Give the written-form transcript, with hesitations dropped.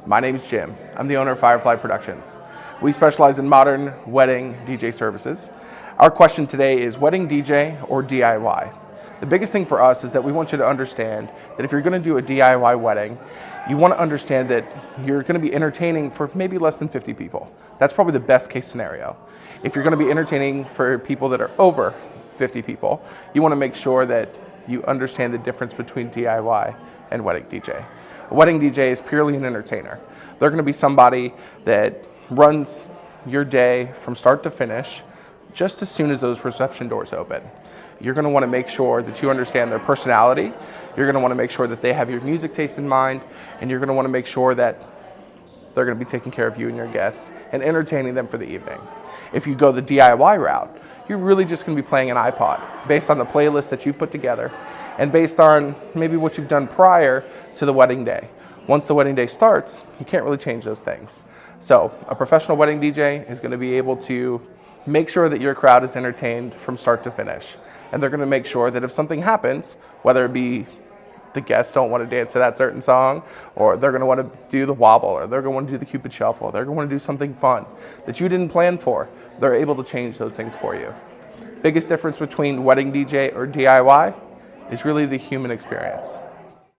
My name is Jim. I'm the owner of FyerFly Productions. We specialize in modern wedding DJ services. Our question today is wedding DJ or DIY? The biggest thing for us is that we want you to understand that if you're going to do a DIY wedding, you want to understand that you're going to be entertaining for maybe less than 50 people. That's probably the best case scenario. If you're going to be entertaining for people that are over 50 people, you want to make sure that you understand the difference between DIY and wedding DJ. A wedding DJ is purely an entertainer. They're going to be somebody that runs your day from start to finish just as soon as those reception doors open. You're going to want to make sure that you understand their personality. You're going to want to make sure that they have your music taste in mind, and you're going to want to make sure that they're going to be taking care of you and your guests and entertaining them for the evening. If you go the DIY route, you're really just going to be playing an iPod based on the playlist that you put together and based on maybe what you've done prior to the wedding day. Once the wedding day starts, you can't really change those things. So a professional wedding DJ is going to be able to make sure that your crowd is entertained from start to finish. And they're going to make sure that if something happens, whether it be the guests don't want to dance to that certain song, or they're going to want to do the wobble, or they're going to want to do the Cupid shuffle, they're going to want to do something fun that you didn't plan for, they're able to change those things for you. Biggest difference between wedding DJ or DIY is really the human experience.